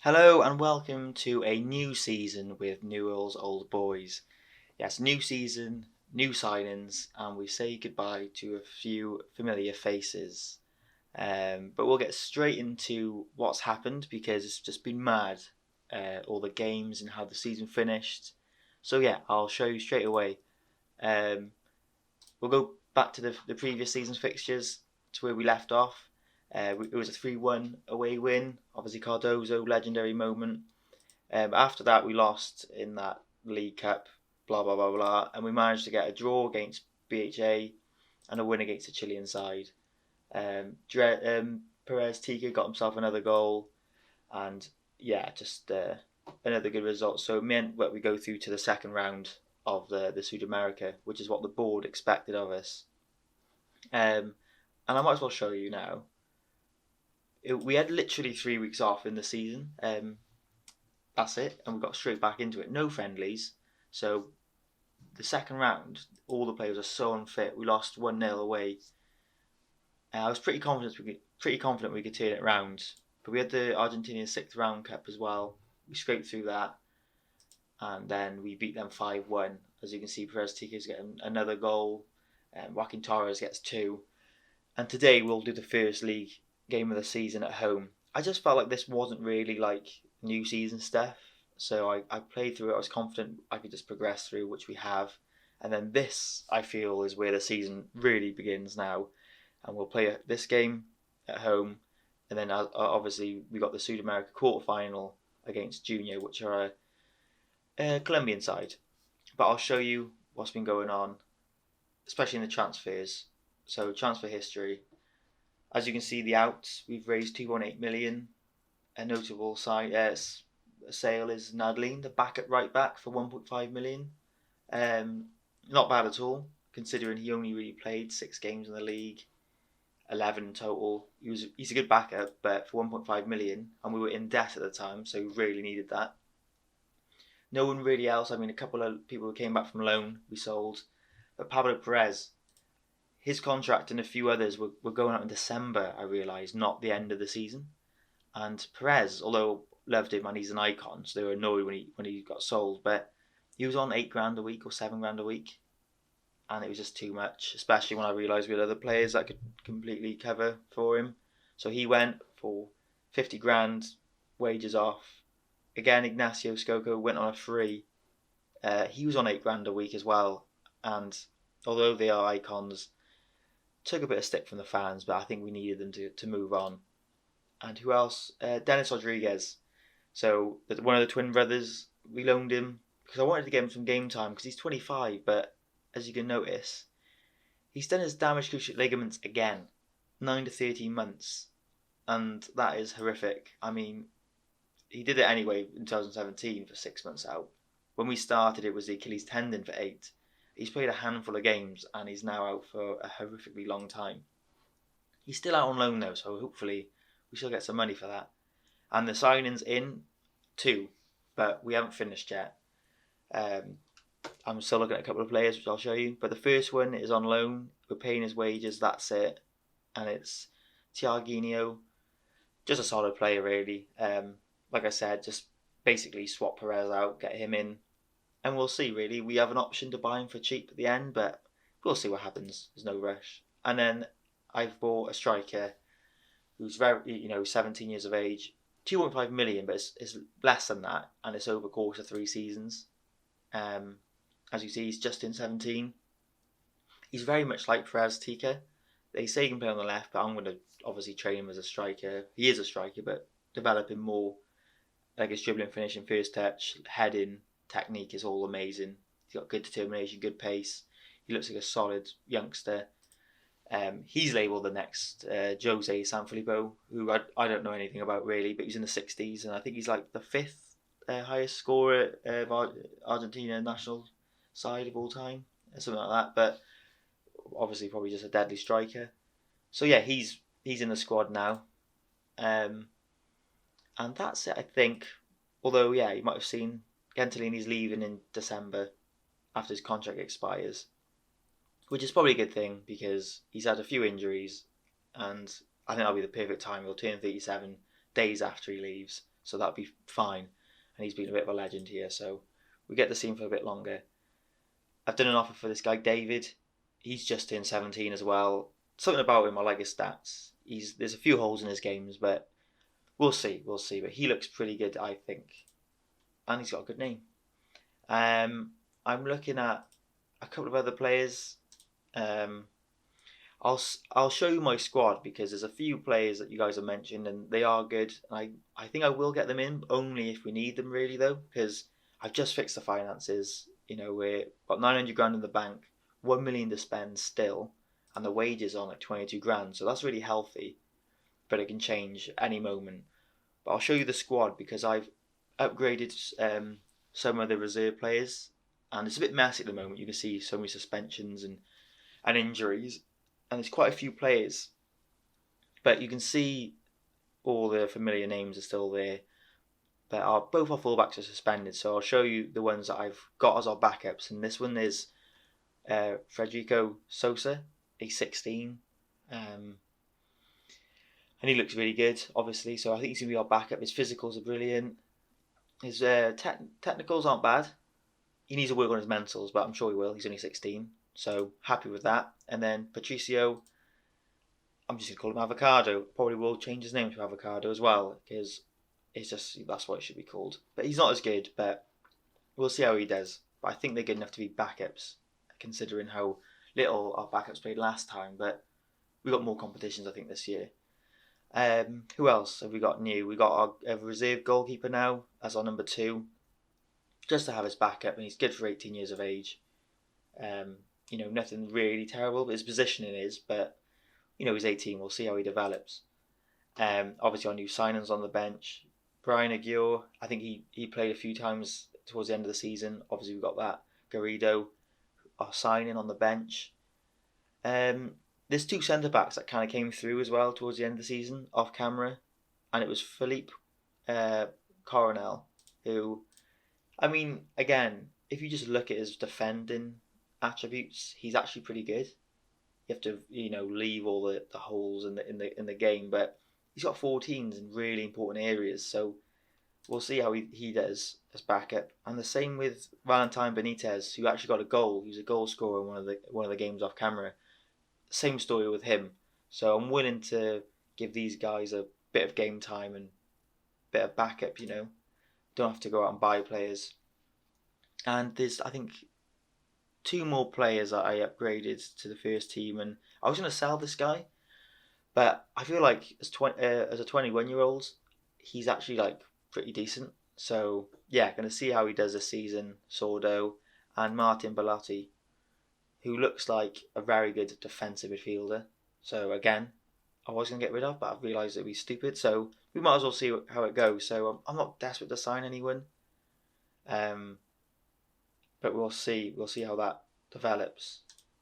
Hello and welcome to a new season with Newell's Old Boys. Yes, new season, new signings, and we say goodbye to a few familiar faces. But we'll get straight into what's happened because it's just been mad. All the games and how the season finished. So yeah, I'll show you straight away. Um, we'll go back to the previous season's fixtures to where we left off. It was a 3-1 away win. Obviously, Cardozo, legendary moment. After that, we lost in that League Cup, blah, blah, blah, blah. And we managed to get a draw against BHA and a win against the Chilean side. Perez Tika got himself another goal. And yeah, just another good result. So it meant that we go through to the second round of the South America, which is what the board expected of us. And I might as well show you now. We had literally 3 weeks off in the season. That's it, and we got straight back into it. No friendlies. So the second round, all the players are so unfit. We lost 1-0 away. I was pretty confident we could turn it round. But we had the Argentinian sixth round cup as well. We scraped through that, and then we beat them 5-1. As you can see, Perez Tico's getting another goal, and Joaquin Torres gets 2. And today we'll do the first league game of the season at home. I just felt like this wasn't really like new season stuff, so I played through it. I was confident I could just progress through, which we have. And then this, I feel, is where the season really begins now. And we'll play this game at home, and then obviously we got the South America quarterfinal against Junior, which are a Colombian side. But I'll show you what's been going on, especially in the transfers. So transfer history. As you can see, the outs, we've raised 2.8 million. A notable sale is Nadine, the backup right back, for 1.5 million. Not bad at all, considering he only really played 6 games in the league, 11 in total. He's a good backup, but for 1.5 million, and we were in debt at the time, so we really needed that. No one really else. I mean, a couple of people who came back from loan we sold, but Pablo Perez, his contract and a few others were going out in December, I realised, not the end of the season. And Perez, although loved him and he's an icon, so they were annoyed when he got sold, but he was on £8 a week or £7 a week, and it was just too much, especially when I realised we had other players that could completely cover for him. So he went for 50 grand, wages off. Again, Ignacio Scocco went on a free. He was on £8 a week as well, and although they are icons, took a bit of stick from the fans, but I think we needed them to move on. And who else? Dennis Rodriguez. So one of the twin brothers, we loaned him because I wanted to give him some game time because he's 25, but as you can notice, he's done his damaged cruciate ligaments again, 9 to 13 months, and that is horrific. I mean, he did it anyway in 2017 for 6 months out. When we started, it was the Achilles tendon for 8. He's played a handful of games and he's now out for a horrifically long time. He's still out on loan though, so hopefully we shall get some money for that. And the signings in 2, but we haven't finished yet. I'm still looking at a couple of players, which I'll show you. But the first one is on loan. We're paying his wages, that's it. And it's Tiaguinho. Just a solid player, really. Like I said, just basically swap Perez out, get him in. And we'll see, really. We have an option to buy him for cheap at the end, but we'll see what happens. There's no rush. And then I've bought a striker who's 17 years of age. 2.5 million, but it's less than that, and it's over the course of 3 seasons. As you see, he's just in 17. He's very much like Perez Tika. They say he can play on the left, but I'm going to obviously train him as a striker. He is a striker, but develop him more. Like his dribbling, finishing, first touch, heading, technique is all amazing. He's got good determination, good pace. He looks like a solid youngster. He's labelled the next Jose Sanfilippo, who I don't know anything about really, but he's in the 60s, and I think he's like the 5th highest scorer of Argentina national side of all time, something like that. But obviously, probably just a deadly striker. So yeah, he's in the squad now, and that's it, I think. Although yeah, you might have seen Gentilini's leaving in December after his contract expires, which is probably a good thing because he's had a few injuries, and I think that'll be the perfect time. He'll turn 37 days after he leaves, so that'd be fine. And he's been a bit of a legend here, so we get to see him for a bit longer. I've done an offer for this guy, David. He's just turned 17 as well. Something about him, I like his stats. There's a few holes in his games, but we'll see. But he looks pretty good, I think. And he's got a good name. I'm looking at a couple of other players. I'll show you my squad because there's a few players that you guys have mentioned and they are good. I think I will get them in only if we need them really though, because I've just fixed the finances. We're got 900 grand in the bank, 1 million to spend still, and the wages on like 22 grand. So that's really healthy, but it can change any moment. But I'll show you the squad because I've upgraded some of the reserve players, and it's a bit messy at the moment. You can see so many suspensions and injuries, and there's quite a few players. But you can see all the familiar names are still there. But both our fullbacks are suspended, so I'll show you the ones that I've got as our backups. And this one is Federico Sosa. He's 16. And he looks really good, obviously. So I think he's going to be our backup. His physicals are brilliant. His technicals aren't bad. He needs to work on his mentals, but I'm sure he will. He's only 16. So happy with that. And then Patricio, I'm just going to call him Avocado. Probably will change his name to Avocado as well, because that's what it should be called. But he's not as good, but we'll see how he does. But I think they're good enough to be backups, considering how little our backups played last time. But we got more competitions, I think, this year. Who else have we got new? We got our reserve goalkeeper now as our number 2, just to have his backup, and he's good for 18 years of age. Nothing really terrible, but his positioning is. But he's 18. We'll see how he develops. Obviously, our new signings on the bench. Brian Aguirre, I think he played a few times towards the end of the season. Obviously, we've got that. Garrido, our signing on the bench. There's 2 centre-backs that kind of came through as well towards the end of the season, off camera. And it was Philippe Coronel, who, I mean, again, if you just look at his defending attributes, he's actually pretty good. You have to, leave all the holes in the game, but he's got 14s in really important areas, so we'll see how he does as backup. And the same with Valentin Benitez, who actually got a goal. He was a goal scorer in one of the games off camera. Same story with him. So I'm willing to give these guys a bit of game time and a bit of backup. Don't have to go out and buy players. And there's, I think, 2 more players that I upgraded to the first team, and I was going to sell this guy, but I feel like as a 21-year-old, he's actually like pretty decent. So yeah, going to see how he does this season. Sordo and Martin Bellotti, who looks like a very good defensive midfielder. So again, I was going to get rid of, but I've realised it'd be stupid. So we might as well see how it goes. So I'm not desperate to sign anyone. But we'll see. We'll see how that develops.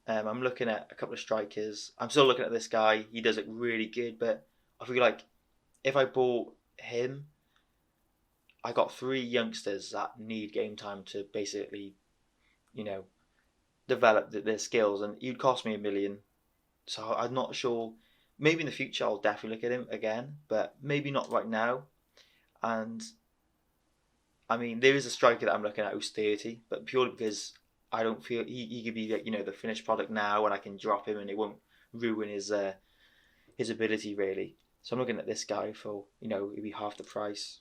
I'm looking at a couple of strikers. I'm still looking at this guy. He does look really good, but I feel like if I bought him, I got 3 youngsters that need game time to basically, develop their skills, and he'd cost me $1 million. So I'm not sure. Maybe in the future I'll definitely look at him again, but maybe not right now. And I mean, there is a striker that I'm looking at who's 30, but purely because I don't feel he could be like, the finished product now, and I can drop him and it won't ruin his ability really. So I'm looking at this guy for it'd be half the price.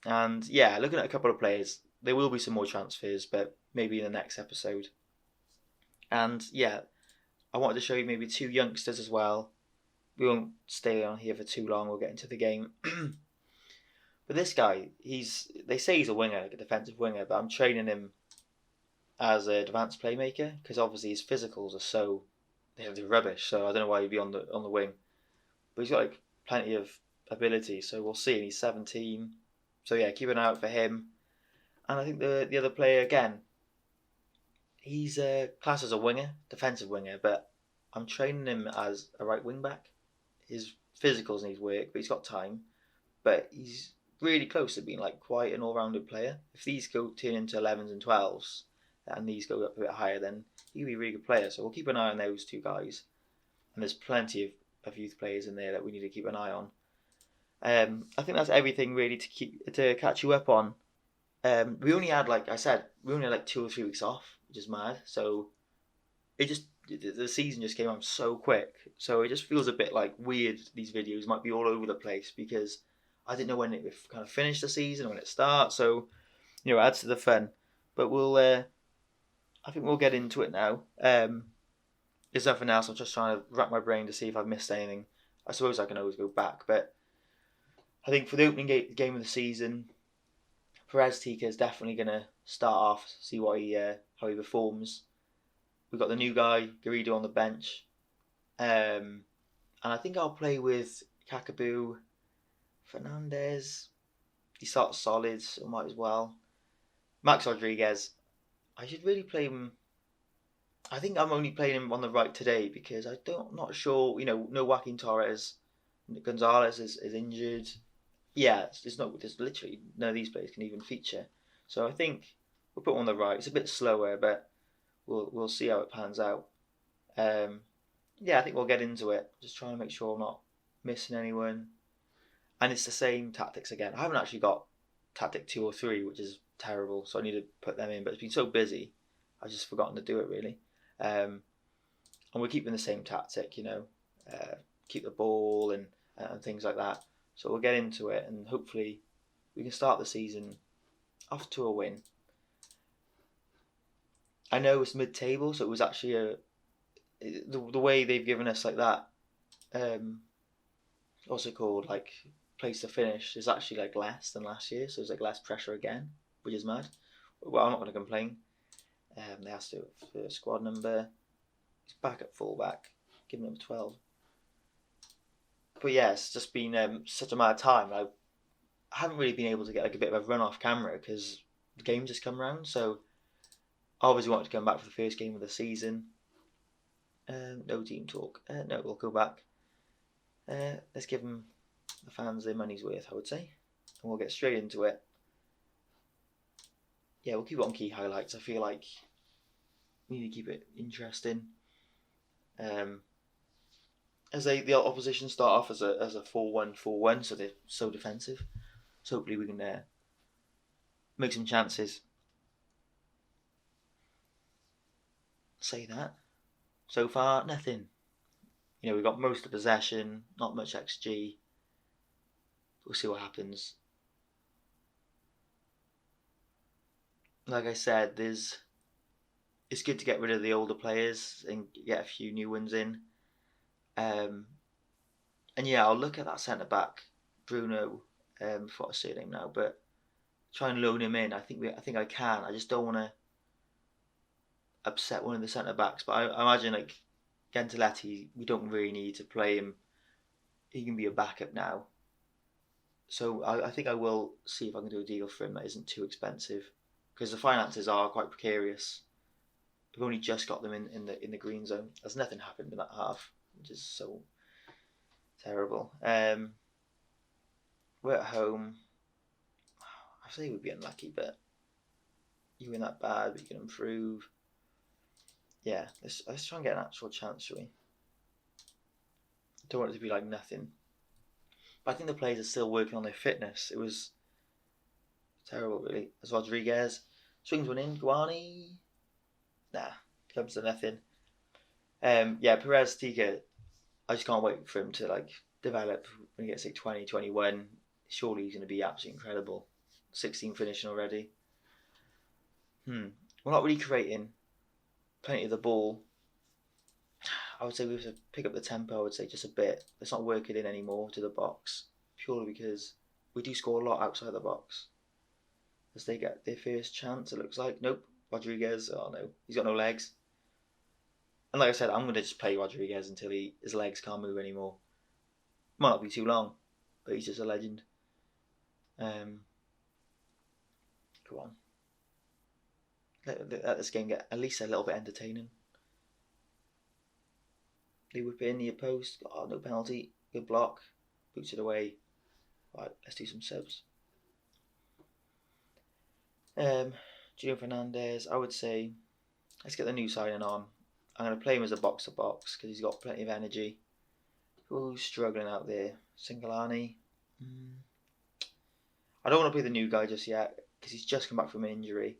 And yeah, looking at a couple of players. There will be some more transfers, but maybe in the next episode. And yeah, I wanted to show you maybe 2 youngsters as well. We won't stay on here for too long. We'll get into the game. But this guy, they say he's a winger, like a defensive winger, but I'm training him as an advanced playmaker because obviously his physicals are they're rubbish. So I don't know why he'd be on the wing, but he's got like plenty of ability. So we'll see. And he's 17. So yeah, keep an eye out for him. And I think the other player again, he's classed as a winger, defensive winger, but I'm training him as a right wing back. His physicals need work, but he's got time. But he's really close to being like quite an all-rounded player. If these turn into 11s and 12s, and these go up a bit higher, then he'll be a really good player. So we'll keep an eye on those 2 guys. And there's plenty of youth players in there that we need to keep an eye on. I think that's everything really to catch you up on. We only had, like I said, we only had like 2 or 3 weeks off, which is mad. So the season just came on so quick. So it just feels a bit like weird. These videos might be all over the place because I didn't know when it would kind of finish the season, when it starts. So it adds to the fun. But I think we'll get into it now. There's nothing else. I'm just trying to wrap my brain to see if I've missed anything. I suppose I can always go back, but I think for the opening game of the season, Perez Tika is definitely going to start off, see how he performs. We've got the new guy, Garrido, on the bench. And I think I'll play with Kakaboo, Fernandez. He starts solid, so might as well. Max Rodriguez, I should really play him. I think I'm only playing him on the right today because I'm not sure. No Joaquin Torres. Gonzalez is injured. Yeah, there's literally none of these players can even feature. So I think we'll put him on the right. It's a bit slower, but we'll see how it pans out. Yeah, I think we'll get into it. Just trying to make sure I'm not missing anyone. And it's the same tactics again. I haven't actually got tactic 2 or 3, which is terrible. So I need to put them in. But it's been so busy, I've just forgotten to do it really. And we're keeping the same tactic, keep the ball and things like that. So we'll get into it, and hopefully we can start the season off to a win. I know it's mid-table, so it was actually the way they've given us like that. What's it called? Like place to finish is actually like less than last year, so there's like less pressure again, which is mad. Well, I'm not going to complain. They asked to for squad number. He's back at fullback, giving him 12. But yeah, it's just been such a mad time. I haven't really been able to get like a bit of a run off camera because the game just come round. So I obviously wanted to come back for the first game of the season. No team talk. No, we'll go back. Let's give them the fans their money's worth, I would say, and we'll get straight into it. Yeah, we'll keep it on key highlights. I feel like we need to keep it interesting. As the opposition start off as a 4-1-4-1, so they're so defensive. So hopefully we can make some chances. Say that. So far, nothing. We've got most of the possession, not much XG. We'll see what happens. Like I said, it's good to get rid of the older players and get a few new ones in. And yeah, I'll look at that centre back, Bruno. Forgot his surname now, but try and loan him in. I think I can. I just don't want to upset one of the centre backs. But I imagine like Gentiletti, we don't really need to play him. He can be a backup now. So I think I will see if I can do a deal for him that isn't too expensive, because the finances are quite precarious. We've only just got them in the green zone. There's nothing happened in that half, which is so terrible. We're at home. I say we'd be unlucky, but you win that bad, but you can improve. Yeah, let's try and get an actual chance, shall we? Don't want it to be like nothing. But I think the players are still working on their fitness. It was terrible, really. As Rodriguez swings one in, Guani. Nah, comes to nothing. Yeah, Perez Tika, I just can't wait for him to like develop when he gets like 20, 21. Surely he's going to be absolutely incredible. 16 finishing already. We're not really creating plenty of the ball. I would say we have to pick up the tempo, I would say just a bit. Let's not work it in anymore to the box, purely because we do score a lot outside the box. As they get their first chance, it looks like. Nope, Rodriguez, oh no, he's got no legs. And like I said, I'm going to just play Rodriguez until his legs can't move anymore. Might not be too long, but he's just a legend. Come on. Let this game get at least a little bit entertaining. They whip it in near post. Oh, no penalty. Good block. Boots it away. Right, let's do some subs. Julio Fernandez, I would say, let's get the new signing on. I'm going to play him as a box-to-box because he's got plenty of energy. Who's struggling out there? Singalani. I don't want to play the new guy just yet because he's just come back from an injury.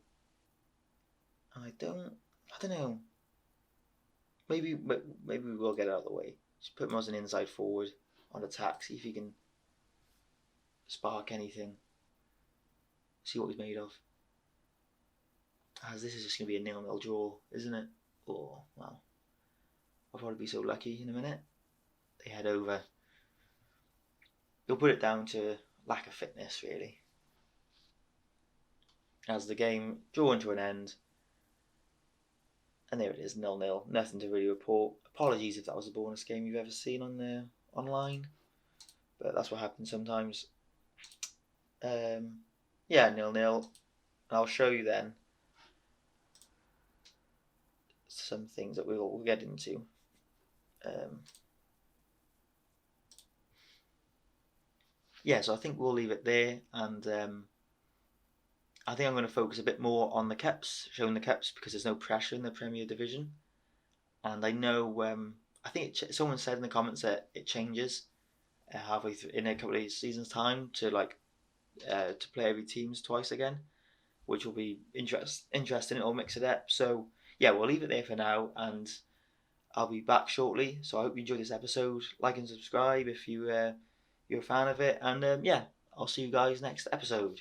I don't know. Maybe we will get out of the way. Just put him as an inside forward on attack. See if he can spark anything. See what he's made of. As this is just going to be a 0-0 draw, isn't it? Oh, well. I'll probably be so lucky in a minute. They head over. You'll put it down to lack of fitness, really. As the game drawn to an end. And there it is, 0-0. Nothing to really report. Apologies if that was the bonus game you've ever seen on there online. But that's what happens sometimes. Yeah, 0-0. I'll show you then some things that we'll get into. So I think we'll leave it there, and I think I'm going to focus a bit more on the Cups, showing the Cups, because there's no pressure in the Premier Division. And I know, I think someone said in the comments that it changes halfway through in a couple of seasons' time to to play every teams twice again, which will be interesting. It'll mix it up. So yeah, we'll leave it there for now, and I'll be back shortly. So I hope you enjoyed this episode. Like and subscribe if you're a fan of it, and I'll see you guys next episode.